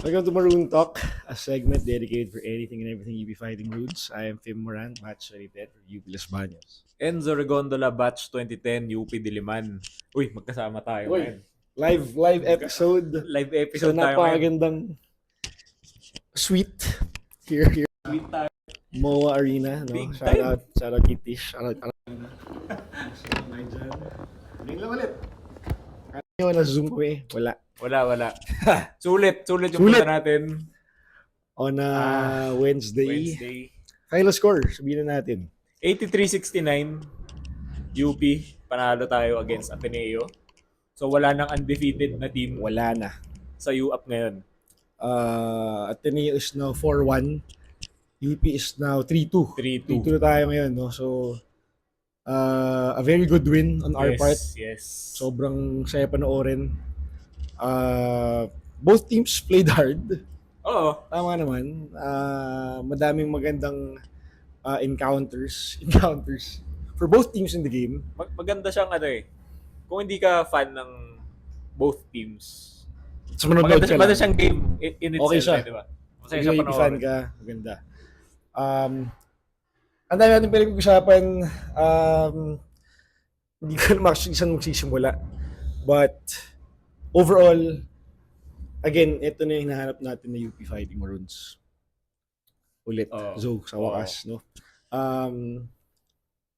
Welcome to Maroon Talk, a segment dedicated for anything and everything UP Fighting Roots. I am Fim Moran, batch 2010 for UP Los Baños. Enzo Regondola, batch 2010, UP Diliman. Uy, magkasama tayo ngayon. Live episode. Live So episode tayo ngayon. napakagandang suite here. Sweet tayo. MOA Arena, no? Big Shout out Kitish. Shout out. Ring lang ulit. Kaya na Zoom ko eh. Wala. Sulit yung punta natin. On Wednesday. Final score, sabihin na natin. 83-69, UP. Panalo tayo against Ateneo. So wala nang undefeated na team Wala na. sa UAP ngayon. Ateneo is now 4-1. UP is now 3-2. 3-2 na tayo ngayon, no? So, a very good win on our part. Yes. Sobrang saya panoorin. Both teams played hard. Oo. Tama naman. Madaming magandang encounters for both teams in the game. Maganda siyang kung hindi ka fan ng both teams, So, manonood ka maganda lang. siyang game in itself, Okay siya. di ba? Masaya Kung siya UP fan panoorin. ka, maganda. Ang dami natin pinag-usapan. Hindi ko naman actually saan magsisimula. But, overall, again, ito na yung hinahanap natin na UP Fighting Maroons. Ulit, Zog, sa wakas, no?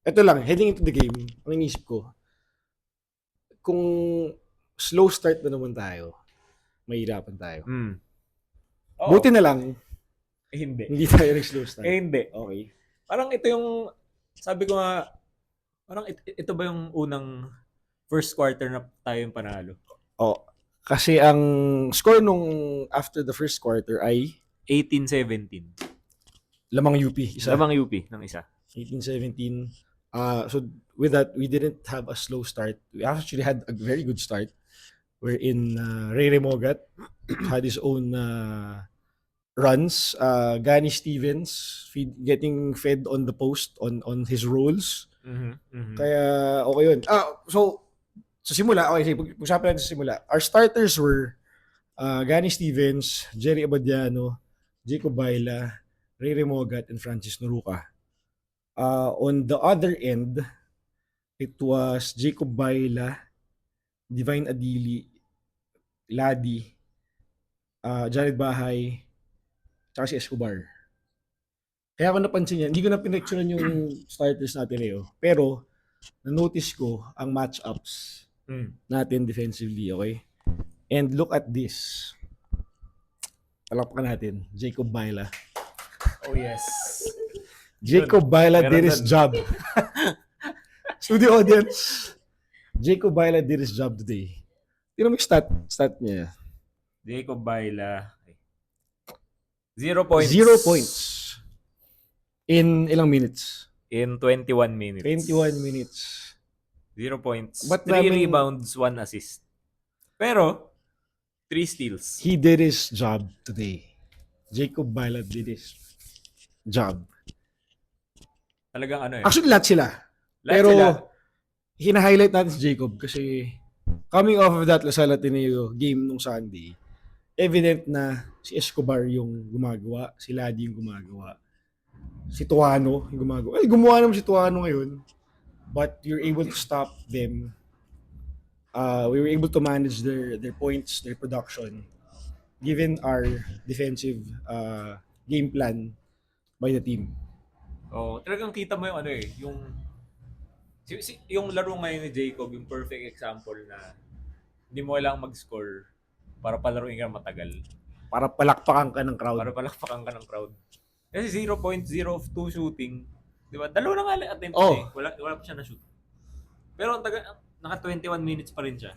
Ito lang, heading into the game, ang inisip ko, kung slow start na naman tayo, mahirapan tayo. Oo. Buti na lang, Hindi tayo nag-slow start. hindi. Okay. Parang ito yung, sabi ko nga, parang ito ba yung unang first quarter na tayo yung panalo? Kasi ang score nung after the first quarter ay 18-17. lamang UP. Isa. Lamang UP ng isa. 18-17. So with that, we didn't have a slow start. We actually had a very good start. Wherein Ray Mogat had his own runs. Gani Stevens getting fed on the post on his roles. Kaya okay yun. So sa simula, okay, pag-usapan natin sa simula. Our starters were Gani Stevens, Jerry Abadiano, Jacob Baila, Ray Mogat, and Francis Noruca. On the other end, it was Jacob Baila, Divine Adili, Ladi, Jared Bahay, tsaka si Escobar. Kaya ako napansin yan, hindi ko na pinecturean yung starters natin eh. Pero, na-notice ko ang matchups natin defensively, okay? And look at this. Palakpakan natin, Jacob Baila. Oh yes. Jacob Baila did his Meron job. Studio audience, Jacob Baila did his job today. Tino mo yung stat niya. Jacob Baila. 0 points. 0 points. In ilang minutes? In 21 minutes. 21 minutes. 0 points. But 3 rebounds, 1 assist. Pero, 3 steals. He did his job today. Jacob Baila did his job. Talagang Actually, lahat sila. Pero, hina-highlight natin si Jacob kasi coming off of that Lasal Ateneo game nung Sunday, evident na si Escobar yung gumagawa, si Ladi yung gumagawa, si Tuano yung gumagawa. Gumawa naman si Tuano ngayon, but you're able to stop them. We were able to manage their points, their production, given our defensive game plan by the team. Talagang kita mo yung yung laro ngayon ni Jacob, yung perfect example na hindi mo kailangang mag-score para palaruin ka matagal. Para palakpakan ka ng crowd. Kasi 0.0 of 2 shooting. Di ba? Dalawa na nga attempt Wala pa siya na-shoot. Pero ang naka 21 minutes pa rin siya.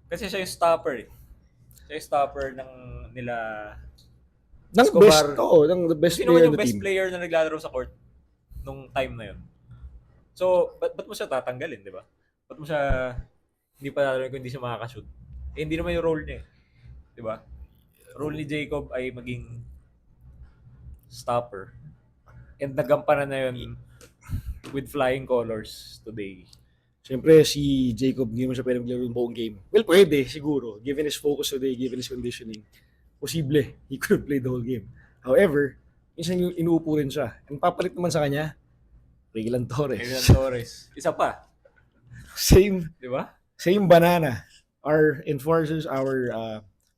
Kasi siya yung stopper eh. Siya yung stopper ng nila Ng Escobar. the best Sino player yung on the best team. player na naglalaro sa court nung time na yun? So, ba't mo siya tatanggalin, di ba? Ba't mo siya hindi pa lalaroin kung hindi siya makakashoot? Hindi naman yung role niya eh. Di ba? Role ni Jacob ay maging stopper. And nagampanan na yun with flying colors today. Siyempre, si Jacob, hindi mo siya pwede maglaro ng buong game. Well, pwede, siguro. Given his focus today, given his conditioning. posible he could have played the whole game. However, minsan yung inuupo rin siya. Ang papalit naman sa kanya, Raylan Torres. Raylan Torres. Isa pa. Same, Di ba? same banana. Our enforcers, our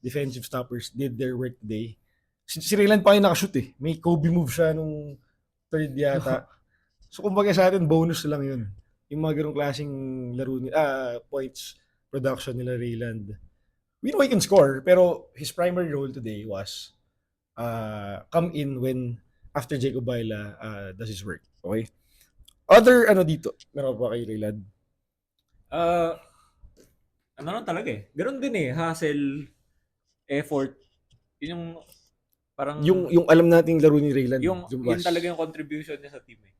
defensive stoppers did their work today. Si Raylan pa yung nakashoot eh. May Kobe move siya nung third yata. So kumbaga sa atin, bonus lang yun. Yung mga ganong klaseng laro points production nila Rayland. We know he can score, pero his primary role today was come in when after Jacob Baila does his work. Okay? Other dito, meron pa kay Rayland? Ano lang talaga eh. Ganun din eh. Hustle, effort. Yun yung parang... Yung alam nating laro ni Rayland. Yun talaga yung contribution niya sa team eh.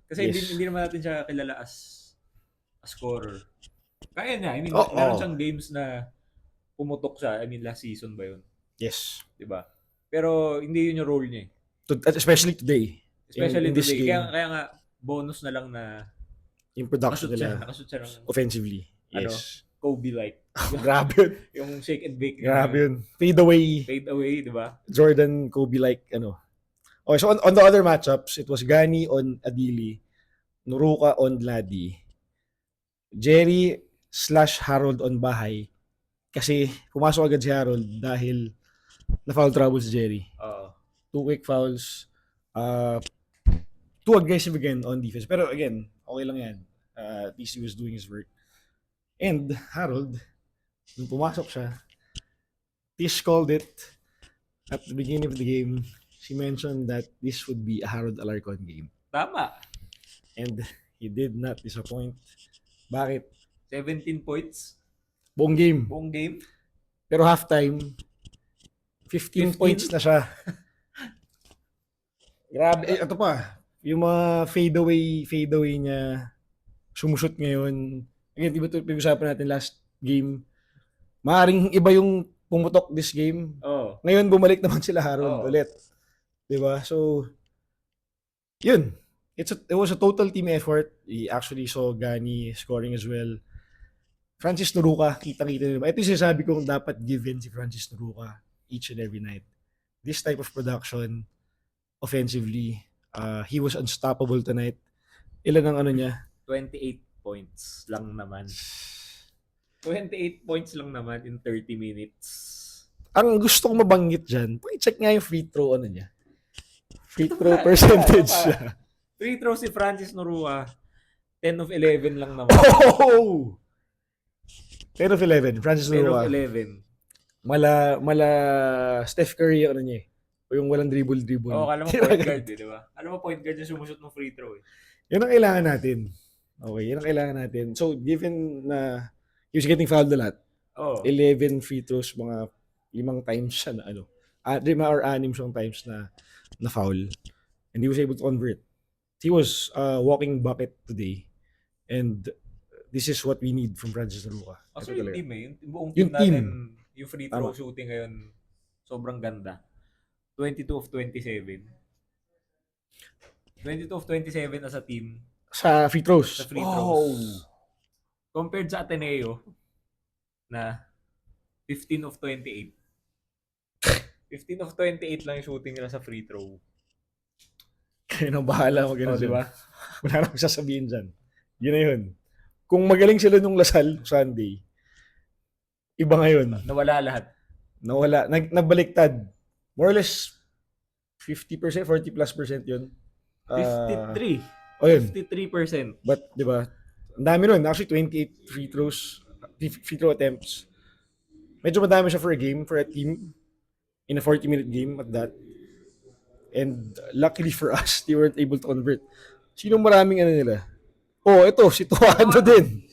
Kasi hindi naman natin siya kilala as scorer. Kaya niya. I mean, meron siyang games na pumutok siya. I mean, last season ba yun? Yes. Diba? Pero hindi yun yung role niya eh. Especially today. Especially in today. Kaya nga, bonus na lang na yung production nila. Nakashoot siya ng offensively. Yes. Kobe-like. Grabe yun. Yung shake and bake. Grabe yun. Fade away, diba? Jordan, Kobe-like, Okay, so on the other matchups, it was Gani on Adili, Nuruka on Ladi, Jerry/Harold on Bahay. Kasi pumasok agad si Harold dahil na-foul trouble si Jerry. 2 quick fouls. Too aggressive again on defense. Pero again, okay lang yan. At least he was doing his work. And Harold, nung pumasok siya, Tish called it at the beginning of the game. She mentioned that this would be a Harold Alarcon game. Tama. And he did not disappoint. Bakit? 17 points. Buong game. Pero halftime, 15 points na siya. Grabe. Ito pa. Yung mga fadeaway niya, sumushoot ngayon. Again, di ba ito pinag-usapan natin last game? Maaring iba yung pumutok this game. Ngayon, bumalik naman sila Harold ulit. Diba? So, yun. It was a total team effort. We actually saw Gani scoring as well. Francis Nuruka, kita-kita nila. Ito yung sinasabi kong dapat given si Francis Nuruka each and every night. This type of production, offensively, he was unstoppable tonight. Ilan ang niya? 28 points lang naman. 28 points lang naman in 30 minutes. Ang gusto kong mabanggit dyan, check nga yung free throw niya. Free throw percentage siya. Free throw si Francis Nuruka, 10 of 11 lang naman. 10 of 11, Francis Nuruka. 10 of 11. Mala Steph Curry niya eh. O yung walang dribble. Kala mo point guard eh, di ba? Alam mo point guard yung sumushoot ng free throw eh. Yan ang kailangan natin. Okay, yan ang kailangan natin. So, given na he was getting fouled a lot, 11 free throws, mga 5 times siya na 5 or 6 siyang times na foul. And he was able to convert. He was walking bucket today. And this is what we need from Francis Nuruka. So yung team yung buong team natin, yung free throw shooting ngayon, sobrang ganda. 22 of 27. 22 of 27 as a team. Sa free throws? Sa free throws. Compared sa Ateneo, na 15 of 28. 15 of 28 lang yung shooting nila sa free throw. Kaya nang bahala mo ganun. Diba? Wala nang sasabihin dyan. Yun na yun. Kung magaling sila nung Lasal Sunday, iba ngayon. Nawala lahat. Nabaliktad. More or less 50%, 40+% yun. 53. Yun. 53%. But, di ba, ang dami nun. Actually, 28 free throw attempts. Medyo madami siya for a team in a 40-minute game at that. And luckily for us, they weren't able to convert. Sinong maraming nila? Ito, si Tuano din.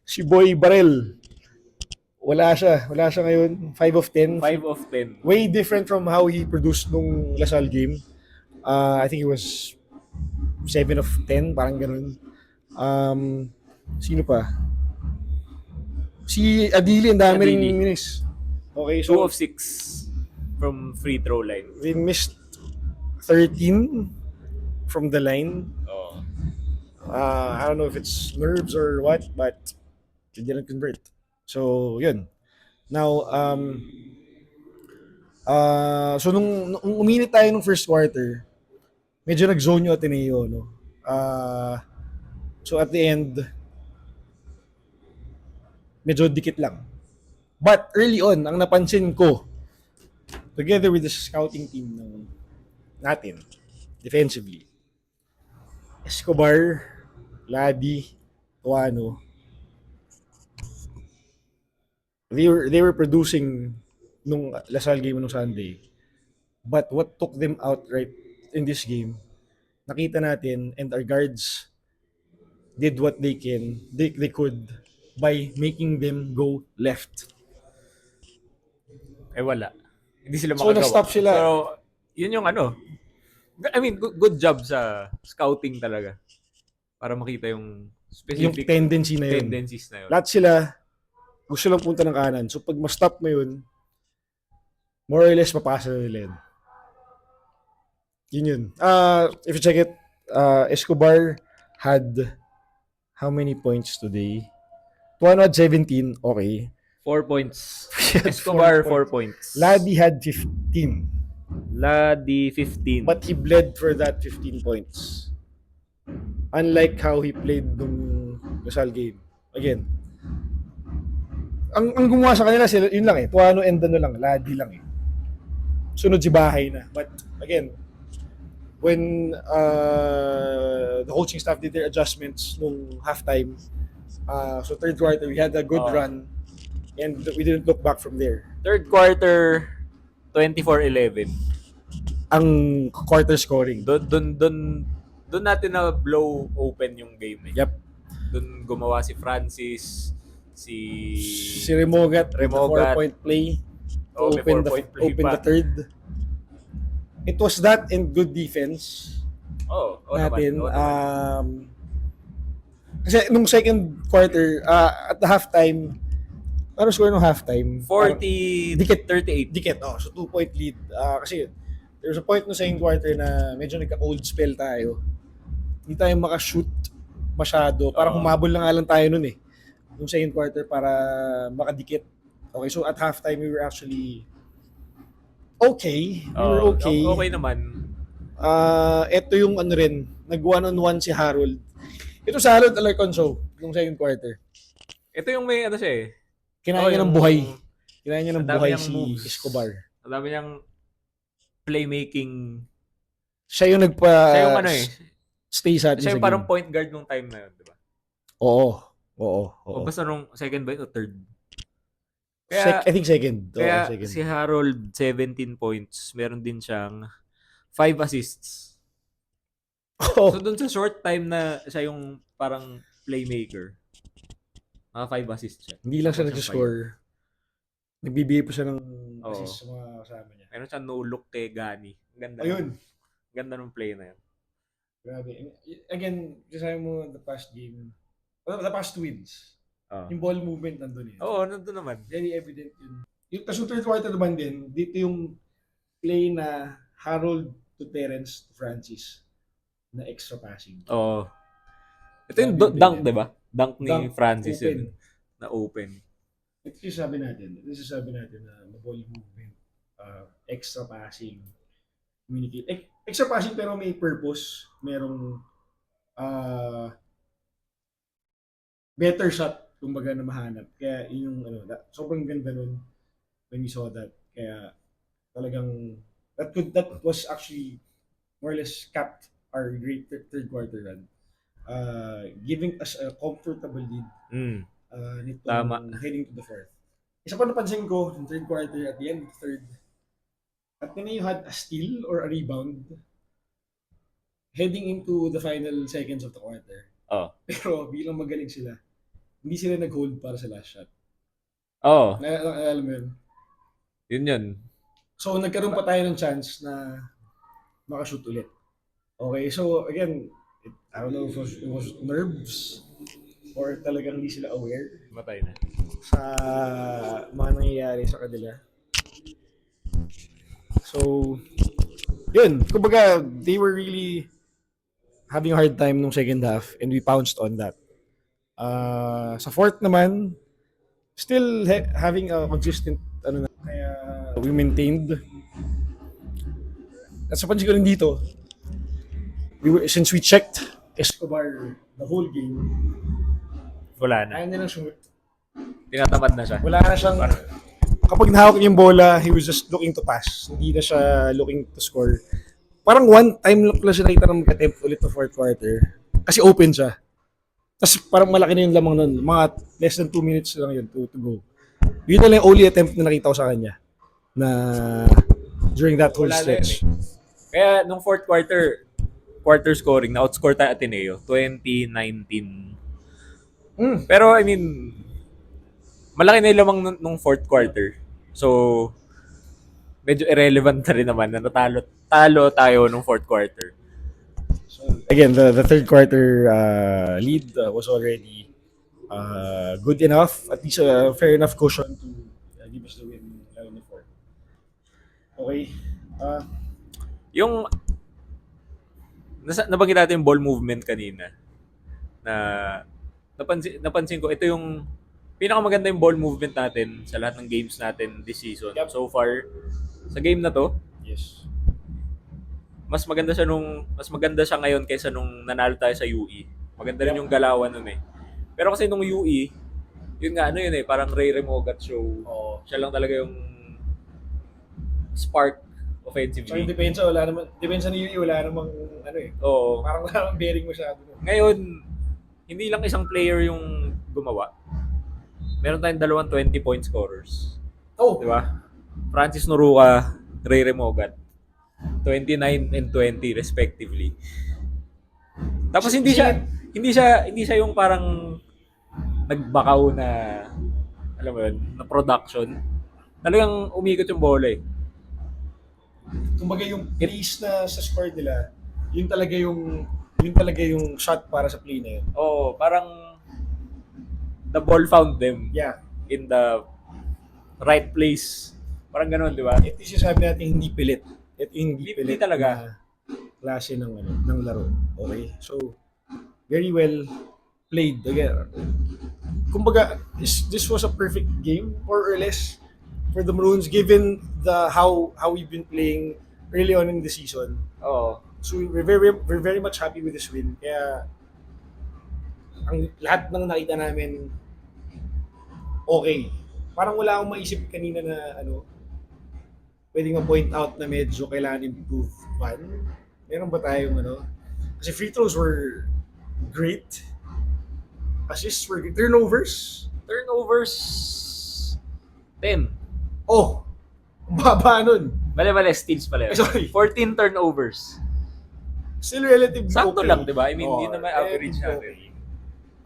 Si Boy Barrel. Wala siya ngayon. 5 of 10. 5 of 10. Way different from how he produced nung Lasal game. I think he was 7 of 10, parang ganun. Sino pa? Si Adili, ang dami rin minis. Okay, so 2 of 6 from free throw line. We missed 13 from the line. I don't know if it's nerves or what, but they didn't convert. So, yun. Now, So nung uminit tayo nung first quarter, medyo nag-zone yung Ateneo, no? So at the end, medyo dikit lang. But early on, ang napansin ko, together with the scouting team ng natin, defensively, Escobar, Ladi, Tuano, they were producing nung Lasal game nung Sunday. But what took them out right in this game, nakita natin, and our guards did what they could by making them go left. Wala. Hindi sila So, makagawa. na-stop sila. So, yun yung ano. I mean, good job sa scouting talaga. Para makita yung Yung specific tendency na yun. tendencies na yun. Lahat sila, gusto lang punta ng kanan. So, pag ma-stop mo yun, more or less, mapasa na nila yun. Yun. If you check it, Escobar had how many points today? Tuano had 17, okay. 4 points. had Escobar, 4 4 points. Ladi had 15. Ladi, 15. But he bled for that 15 points. Unlike how he played nung Lasal game. Again, ang gumawa sa kanila, sila, yun lang eh. Tuano and ano lang, Ladi lang eh. Sunod si Bahay na. But again, when the coaching staff did their adjustments nung halftime, so third quarter, we had a good run and we didn't look back from there. Third quarter, 24-11. Ang quarter scoring. Doon natin na blow open yung game. Yep. Doon gumawa si Francis, Si Remogat, Remogat. 4-point play to Oh, may open, the, 4-point play open pa. the third. It was that and good defense natin. Kasi nung second quarter, at the halftime, ano score nung halftime? 40, Dikit. 38. Dikit, so 2-point lead. Kasi there's a point no second quarter na medyo nagka-cold spell tayo. Hindi tayo makashoot masyado. Parang humabol na nga lang tayo nun eh. Nung second quarter para makadikit. Okay, so at halftime we were actually okay. We were okay. Okay naman. Ito yung ano rin, nag one-on-one si Harold. Ito sa Harold Alarcon show nung second quarter. Ito yung may ano siya eh. Kinain niya ng buhay. Kinain niya ng ang dami buhay niyang si moves. Escobar. Ang dami niyang playmaking. Siya yung Siya yung ano eh. stay sa atin Siya sa yung parang game. point guard nung time na yun, di ba? Oo. O basta nung second ba yun o third? Kaya, I think second. kaya second. si Harold, 17 points. Meron din siyang 5 assists. Oh. So dun sa short time na siya yung parang playmaker, mga 5 assists siya. Hindi lang siya Tapos nag-score. Nagbibigay pa siya ng Oo. assist sa mga kasama niya. Meron siya no look kay Gani. Ganda. Ayun. Ganda ng play na yun. Grabe. Again, sabi mo the past game, the past two wins, yung ball movement nandun eh. Oo, nandun naman. Very evident yun. Yung tas yung third quarter naman din, dito yung play na Harold to Terence to Francis na extra passing. Oo. Ito yung Grabe dunk, yun. di ba? Dunk ni Dunk, Francis open. yun. Na open. Ito yung sabi natin. Na ball movement, extra passing, communicate. Extra passing pero may purpose. Merong better shot kumbaga na mahanap. Kaya yun yung sobrang ganda nun when we saw that. Kaya talagang that was actually more or less capped our great third quarter run. Giving us a comfortable lead nitong Tama. heading to the fourth. Isa pa napansin ko in third quarter at the end of the third, at you had a steal or a rebound heading into the final seconds of the quarter. Oh. Pero bilang magaling sila, hindi sila nag-hold para sa last shot. Oo. Alam mo yun? Yun. So, nagkaroon pa tayo ng chance na makashoot ulit. Okay, so again, I don't know if it was nerves or talagang hindi sila aware Matay na. sa mga nangyayari sa kanila. So, yun. Kumbaga, they were really having a hard time nung second half and we pounced on that. Sa fourth naman, still having a consistent kaya we maintained at sa pansin ko rin dito, since we checked Escobar the whole game, Wala na. ayaw nilang shoot. Tinatamad na siya. Wala na siyang, kapag nahawak niya yung bola, he was just looking to pass. Hindi na siya looking to score. Parang one time lang pala siya nakita ng mag-attempt ulit na fourth quarter. Kasi open siya. Tapos parang malaki na yung lamang nun. Mga less than 2 minutes lang yun to go. Yun na lang yung only attempt na nakita ko sa kanya. Na during that whole Wala na stretch. yun eh. Kaya nung fourth quarter scoring, na-outscore tayo Ateneo, 2019. Pero I mean, malaki na yung lamang nung fourth quarter. So, medyo irrelevant na rin naman na talo tayo nung fourth quarter. So, again, the third quarter lead was already good enough. At least a fair enough cushion to give us the win. Okay. Yung nabanggit natin yung ball movement kanina na napansin ko ito yung pinakamaganda yung ball movement natin sa lahat ng games natin this season. Yep. So far sa game na to, Yes. mas maganda siya ngayon kaysa nung nanalo tayo sa UE. Maganda rin yung galawan nun eh. Pero kasi nung UE, yun nga ano yun eh, parang Ray Remogat show. Oo. Siya lang talaga yung spark So offensively. yung depensa, wala naman. Depensa ni Yui, wala namang ano eh. Oo. Parang wala namang bearing masyado. Ngayon, hindi lang isang player yung gumawa. Meron tayong dalawang 20-point scorers. Oh! Di ba? Francis Noruca, Ray Remogat. 29 and 20 respectively. Tapos hindi siya yung parang nagbakaw na alam mo yun, na production. Talagang umikot yung bola eh. Kumbaga yung place na sa score nila, yun talaga yung shot para sa play na yun. Oo, parang the ball found them Yeah. in the right place. Parang ganoon, di ba? Ito yung sabi natin hindi pilit. Ito yung hindi Hindi pilit talaga. na klase ng laro. Okay? So, very well played. Again, kumbaga, this was a perfect game, more or less, for the Maroons, given how we've been playing early on in the season. Oo. So we're very much happy with this win. Kaya ang lahat ng nakita namin okay. Parang wala akong maisip kanina na pwedeng ma-point out na medyo kailangan improve pan. Meron ba tayong Kasi free throws were great. Assists were good. Turnovers 10. Oh! Ang baba nun. Mali, steals pala. Ay, sorry. 14 turnovers. Still relatively Sakto okay. lang, di ba? I mean, Oo, yun naman average relatively natin.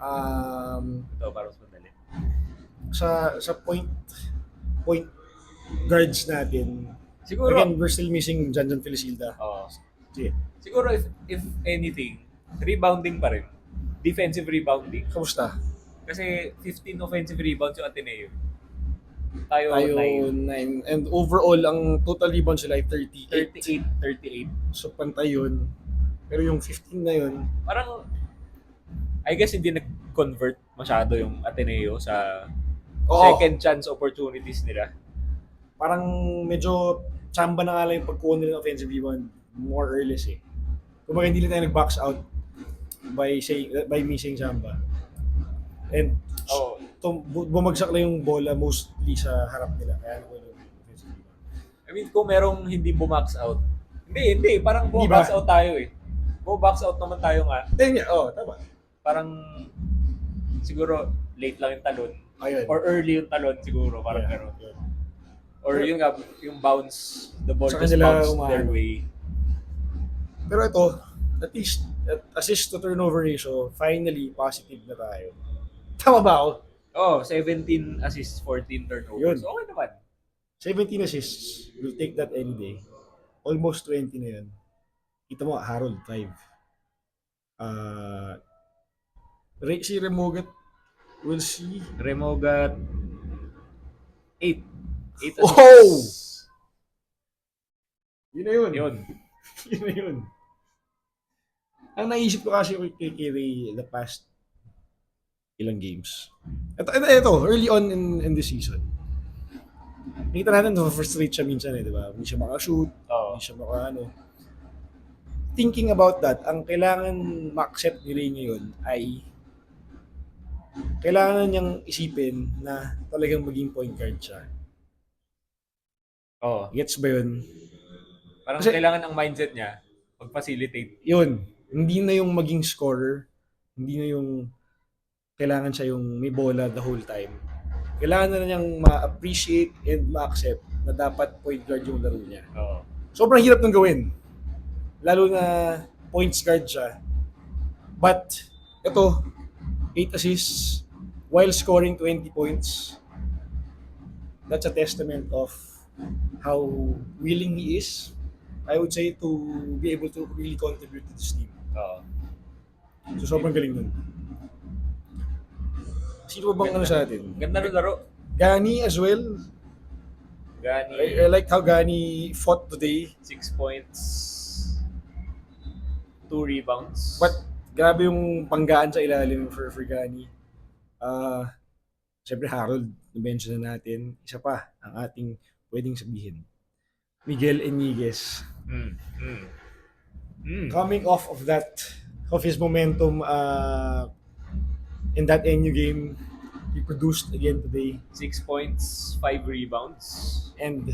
okay. Ito, para mas madali. Sa point guards natin, Siguro, again, we're still missing Janjan Felisilda. oo. Sige, Siguro if anything, rebounding pa rin. Defensive rebounding. kamusta? Kasi 15 offensive rebounds yung Ateneo. Tayo Tayo 9. 9. And overall, ang total rebounds sila ay 38. 38. So, pantay yun. Pero yung 15 na yun, Parang, I guess hindi nag-convert masyado yung Ateneo sa second chance opportunities nila. parang medyo chamba na nga lang yung pagkuha nila ng offensive rebound. More or less eh. Kumbaga hindi tayo nag-box out by missing chamba. And Oo. bumagsak lang yung bola mostly sa harap nila. Kaya nakuha yung offensive rebound. I mean, kung merong hindi bumax out. Hindi. Parang Hindi bumax ba? out tayo eh. Bumax out naman tayo nga. Tama. Parang, siguro, late lang yung talon. Ayun. Or early yung talon siguro. Parang Yeah. gano'n. Or yun nga, yung bounce, the ball Sa just kanila bounced their umaano. way. Pero ito, at least, assist to turnover ratio, finally, positive na tayo. Tama ba ako? Oh, 17 assists, 14 turnovers. Yun. Okay naman. 17 assists, we'll take that any day. Almost 20 na yun. Kita mo, Harold, 5. Si Remogat, we'll see. Remogat, 8. 8 Oh! assists. Yun na yun. Yun. Yun na yun. Ang naisip ko kasi kay Ray the past ilang games. Ito, early on in this season. Nakita natin, frustrate siya minsan di ba? Hindi siya maka-shoot, Oo. hindi siya maka thinking about that, ang kailangan ma-accept ni Ray ngayon ay kailangan na niyang isipin na talagang maging point guard siya. Oo. Gets ba yun? Parang Kasi- kailangan ang mindset niya mag-facilitate. Yun. Hindi na yung maging scorer. Hindi na yung kailangan siya yung may bola the whole time. Kailangan na niyang ma-appreciate and ma-accept na dapat point guard yung laro niya. Oo. Sobrang hirap nang gawin. Lalo na points guard siya. But, ito, 8 assists while scoring 20 points. That's a testament of how willing he is, I would say, to be able to really contribute to this team. Oo. So, sobrang galing nun. Sino ba bang ano sa atin? Ganda ng laro. Gani as well. Gani, I like how Gani fought today. 6 points, 2 rebounds. But grabe yung panggaan sa ilalim for Gani. Siyempre Harold, na-mention na natin. Isa pa ang ating pwedeng sabihin. Miguel Eniguez. Coming off of his momentum in that NU game, he produced again today 6 points, 5 rebounds. and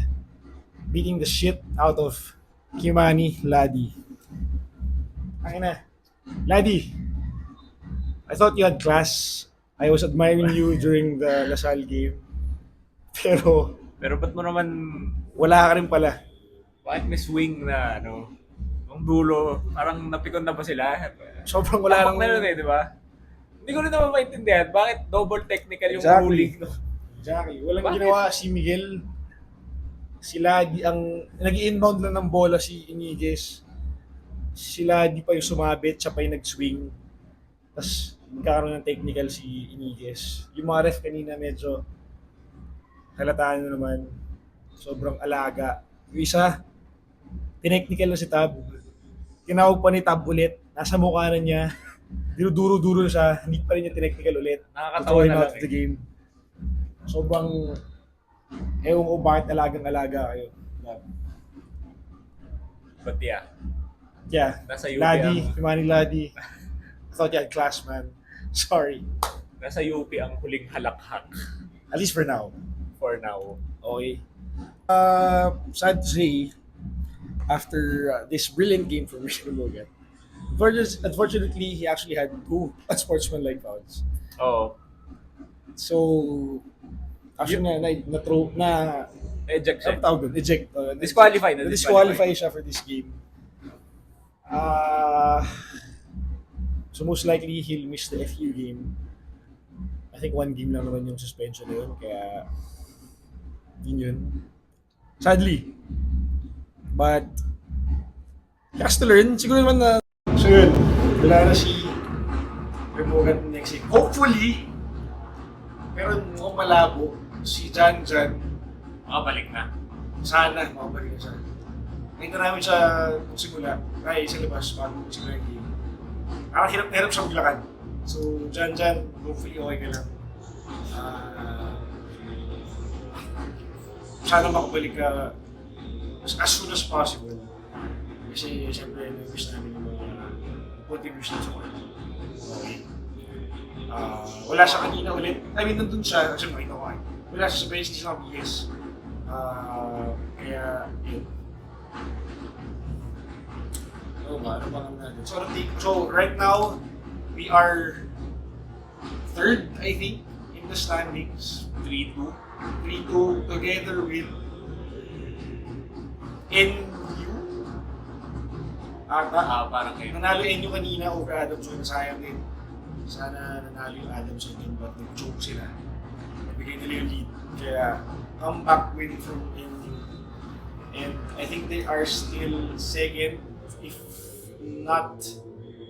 beating the shit out of Kimani Ladi. Ang ina. Ladi, I thought you had class. I was admiring you during the Lasal game. Pero Pero ba't mo naman, wala ka rin pala. bakit may swing na ang dulo, parang napikon na ba sila? Sobrang wala Tapak lang. na yun di ba? Hindi ko rin naman maintindihan bakit double technical yung Exactly. ruling. No? Exactly. Walang Bakit? ginawa si Miguel. Sila di ang nag-inbound lang ng bola si Iniguez. Sila di pa yung sumabit, siya pa yung nag-swing. Tapos nagkakaroon ng technical si Iniguez. Yung mga ref kanina medyo halataan na naman. Sobrang alaga. Yung isa, tinechnical na si Tab. Tinawag pa ni Tab ulit. Nasa mukha na niya. Dinuduro-duro na siya. Hindi pa rin niya tinechnical ulit. Nakakatawa To throw him na out lang of the game. Sobrang ewan ko bakit alagang-alaga kayo. But yeah, Yeah. nasa UP Ladi, ang, Kimani Ladi. I thought you had class, man. Sorry. nasa UP ang huling halakhak At least for now. for now. Okay. Sad to say, after this brilliant game from Richard Logan, unfortunately, he actually had 2 unsportsmanlike fouls. Oo. So, actually na Eject siya. ano tawag doon? Eject. Disqualified. Na-disqualify siya for this game. So most likely, he'll miss the FU game. I think 1 game lang naman yung suspension na yun. Kaya, yun. Sadly. But, he has to learn. Siguro naman na... So yun, wala na si Remogan next week. Hopefully, pero mukhang malabo, si Jan Makabalik na. sana makabalik na siya. Nakita namin siya simula, ay sa labas, bago simula yung game. Parang hirap na hirap siya maglakad. So, Jan, hopefully okay ka lang. Sana makabalik ka as soon as possible. Kasi siyempre, na-wish namin yung mga contribution sa court. Okay. Wala siya kanina ulit. I mean, nandun siya, kasi makita ko wala siya sa bench, hindi siya nakabigis. Kaya, yun. Ano ba natin? So, right now, we are third, I think, in the standings. 3-2. 3-2 together with NU. Parang kayo. Nanalo NU kanina over Adamson. Sayang din. Sana nanalo yung Adamson din, but nag-choke sila. Nagbigay nila yung lead. Kaya, comeback win from NU. And I think they are still second. If not,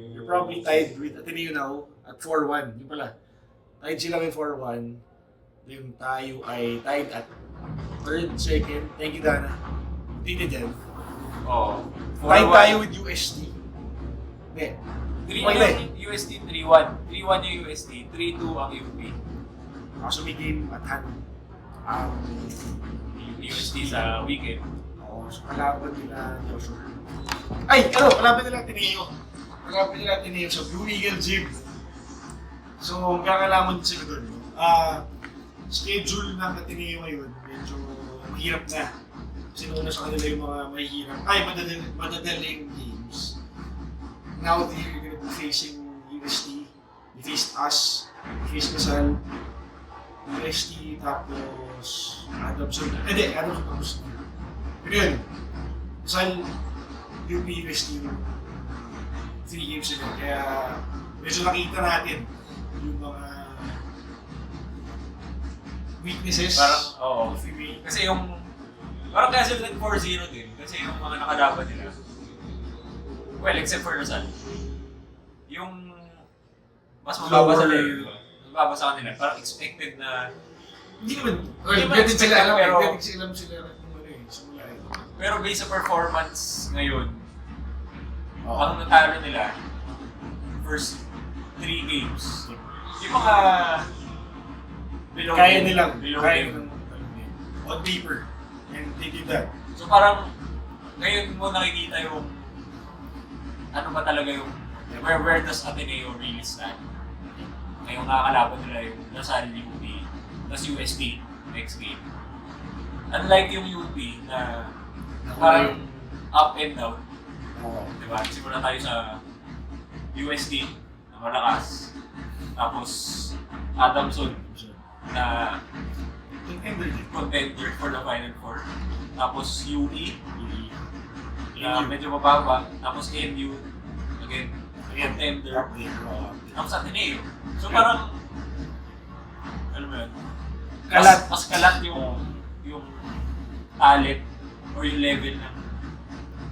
you're probably tied with Ateneo now at 4-1. Yung pala. Tied sila with 4-1. Yung tayo ay tied at third, second. Thank you, Dana. Hindi din. Oo. Tied tayo with UST. Hindi. 3-1 UST, 3-1. 3-1 yung UST, 3-2 ang UP. So may game at hand. UST sa weekend. kalaban nila Joshua. Ay, kalaban nila Ateneo. Kalaban nila Ateneo sa Blue Eagle Gym. So, magkakalaman din sila doon. Schedule ng Ateneo ngayon, medyo mahirap na. Kasi noon sa kanila yung mga mahihirap, madadaling games. Now they're gonna be facing UST. They faced us. They faced Casal. UST, tapos Adamson. Adamson tapos. Pero yun, Casal, UP, UST, 3 games sila. Kaya medyo nakita natin yung mga weaknesses. Parang, oo. If we may. Kasi yung, parang kaya sila nag 4-0 din. Kasi yung mga nakalaban nila, well, except for Rizal, yung mas mababa sa level, mababa sa kanila, parang expected na, Hindi naman. Hindi naman Ganun sila alam pero- Ganun sila kung ano eh. Simula eh. pero based sa performance ngayon, Oo. ang natalo nila, first 3 games, yung mga below Kaya game, nilang. below Kaya game. nilang. On paper. And they did that. So parang, ngayon mo nakikita yung, ano ba talaga yung, where does Ateneo really stand? Ngayong nakakalaban nila yung Lasal, UP, tapos UST next game. Unlike yung UP na parang up and down, Oo. diba? Simula tayo sa UST na malakas, tapos Adamson na contender for the Final Four, tapos UE na medyo mababa, tapos NU again, contender, tapos Ateneo. So parang, ano ba yun? Kalat. Mas kalat yung talent or yung level ng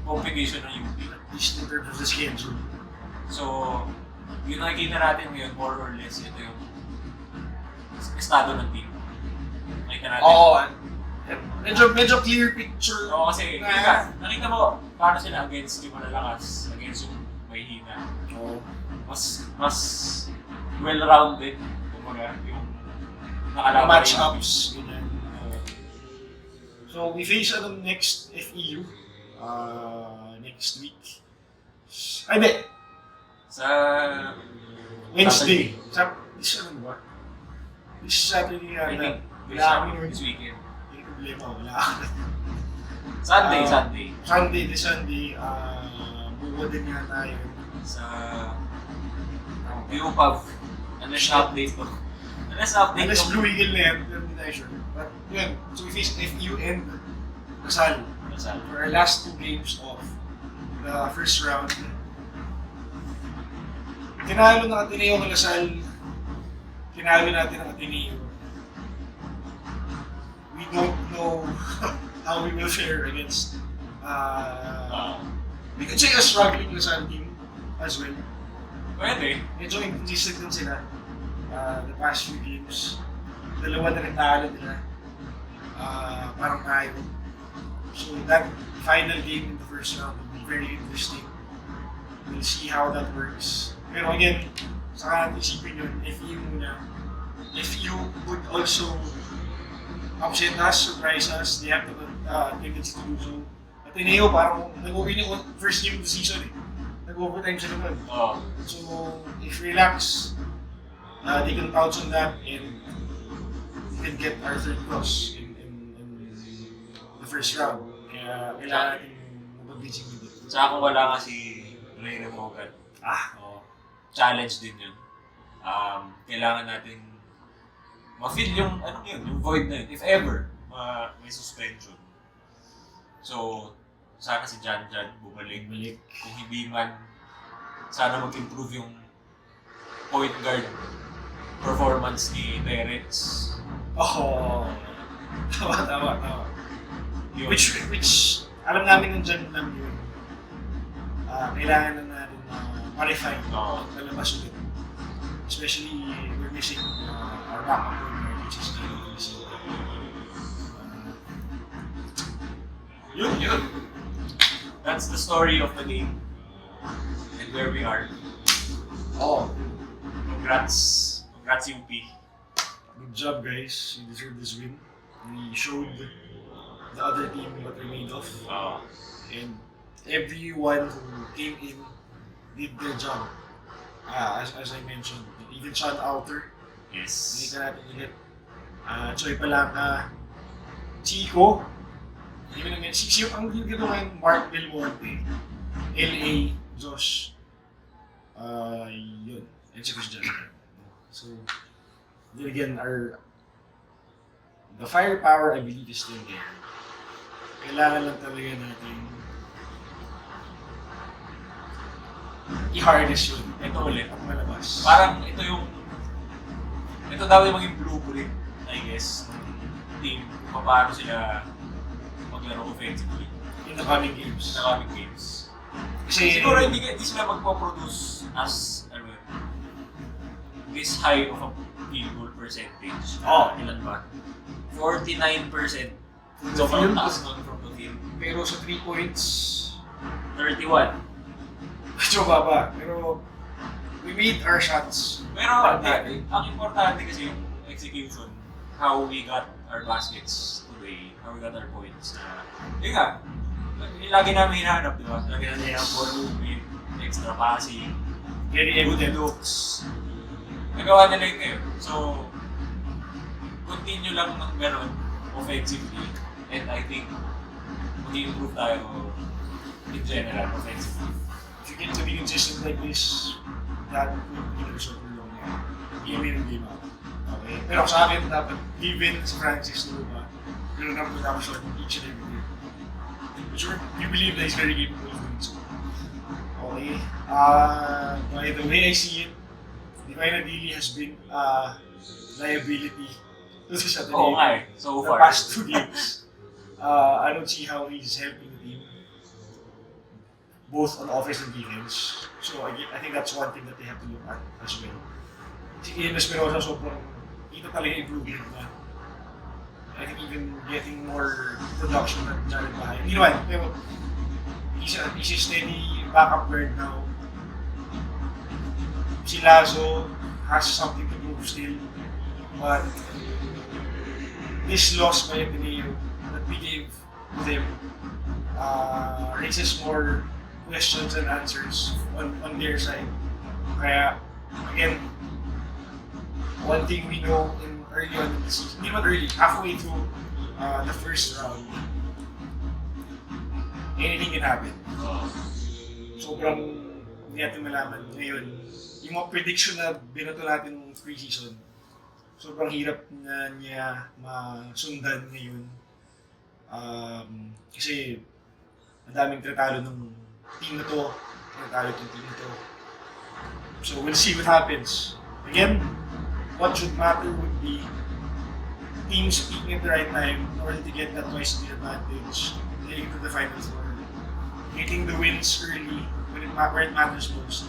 competition ng UP. At least in terms of the schedule. So, yung nakikita natin ngayon, more or less, ito yung estado ng team. Nakita natin. Oo. Medyo clear picture. Oo, kasi nakita mo paano sila against yung malalakas, against yung mahihina. Oo. Mas well-rounded, kumbaga, yung nakalaban Match-ups. Ganyan. So, we face next FEU. Next week. Ay, hindi. sa Wednesday. This ano ba? This Saturday I yata. think Wala kami nun. this weekend. Hindi problema. Wala kami. Sunday, Ah, Sunday. Sunday, this Sunday. Buwa din yata yun. Sa UPAV. Unless na-update ko. Unless na-update Unless ko. Blue Eagle na yan, hindi na sure. But yun, so we face FEU and Casal for our last 2 games of the first round. Tinalo ng Ateneo ng Casal. Tinalo natin ang Ateneo. We don't know how we will fare against we could say a struggling Casal team as well. Pwede. Medyo inconsistent din sila the past few games. Dalawa na natalo nila. Parang tayo. So that final game in the first round will be very interesting. We'll see how that works. Pero again, saka natin isipin yun, if you would also upset us, surprise us, they have the tendency to do so. Ateneo parang nag-win yung first game of the season eh. Nag-overtime sila nun. Oo. So, if relax, they can pounce on that and we can get our third cross in the first round. Kaya kailangan natin mag-bleaching dito. Tsaka kung wala nga si Ray Remogan, challenge din yun. Kailangan natin ma-fill yung, yung void na yun, if ever, may suspension. So, sana si Jan bumalik. Kung hindi man, sana mag-improve yung point guard performance ni Terence. Tama. Yun. Which, alam namin ng Jan lang yun. Kailangan na natin ma-refine Oo. malabas ulit. Especially, we're missing our backup point guard, which is Jalen. Yun. That's the story of the game and where we are. Congrats UP. Good job, guys. You deserve this win. We showed the other team what they're made of. Oo. And everyone who came in did their job. As I mentioned, even Sean Outer, Yes. hindi ka natin ulit. Choy Palangka, Chico, even ang ang gito ngayon, Mark Belmonte, LA, Josh, yun, and si Chris Johnson. So, then again, the firepower I believe is still there. Kailangan lang talaga natin i-harness yun. Ito ulit. Ang malabas. Parang ito daw yung maging blueprint, I guess, ng team kung paano sila maglaro offensively In the coming games. sa coming games. Kasi Siguro hindi sila magpo-produce as this high of a field goal percentage. Ilan ba? 49%. Sobrang taas nun from the field. pero sa 3 points, 31. medyo baba. Pero we made our shots. Pero ang importante kasi yung execution, how we got our baskets today, how we got our points. Yun nga, lagi namin hinahanap, di ba? Lagi namin hinahanap ball movement, extra passing, Very good evident. looks. Nagawa nila yun ngayon. So, continue lang ng gano'n offensively. And I think, mag-improve tayo in general offensively. If you get to be consistent like this, that will be the result ng long yan. Game in and game out. Okay? Pero sa akin, dapat given si Francis Luma, pero naman ko dapat siya each and every day. Sure, we believe that he's very capable of doing so. Okay? By the way I see it, Divine Adili has been liability to the Saturday. Oo nga eh, so The far. past 2 games. I don't see how he's helping the team, both on offense and defense. So I think that's one thing that they have to look at as well. Si Ian Espinosa sobrang kita talaga improvement na. I think even getting more production than Jared Bahay. Hindi naman, pero he's a steady backup guard now. Si Lazo has something to prove still. But this loss by Ateneo that we gave to them raises more questions and answers on their side. Kaya, again, one thing we know early on in the season, hindi naman early, halfway through the first round, anything can happen. Sobrang hindi natin malaman ngayon. Yung mga prediction na binato natin ng pre-season, sobrang hirap na niya masundan ngayon. Kasi ang daming tratalo ng team na to, tratalo itong team na to. So we'll see what happens. Again, what should matter would be teams peaking at the right time in order to get that twice the advantage, getting to the final four, getting the wins early when where it matters most,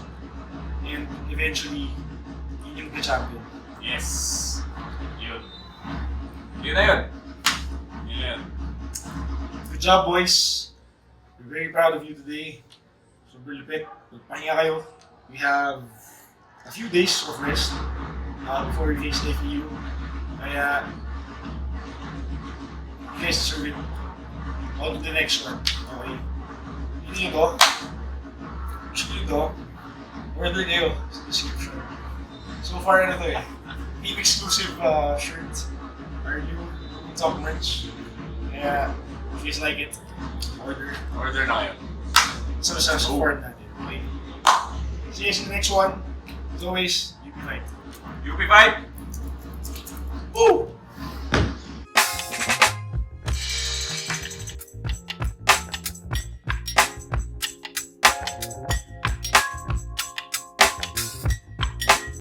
and eventually being the champion. Yes. Yun. Yun na yun. Yun na yun. Good job, boys. We're very proud of you today. Super lupit. Magpahinga kayo. We have a few days of rest before we face FEU. Kaya, you guys deserve it. On to the next one. Okay? Hindi nyo to. Gusto nyo to. Order kayo sa description. So far, ano to eh. Team exclusive shirt. Are you top merch? Kaya, if you guys like it, order. Order na kayo. So, support natin. Okay? See you guys in the next one. As always, you be right. UP5! Ooh!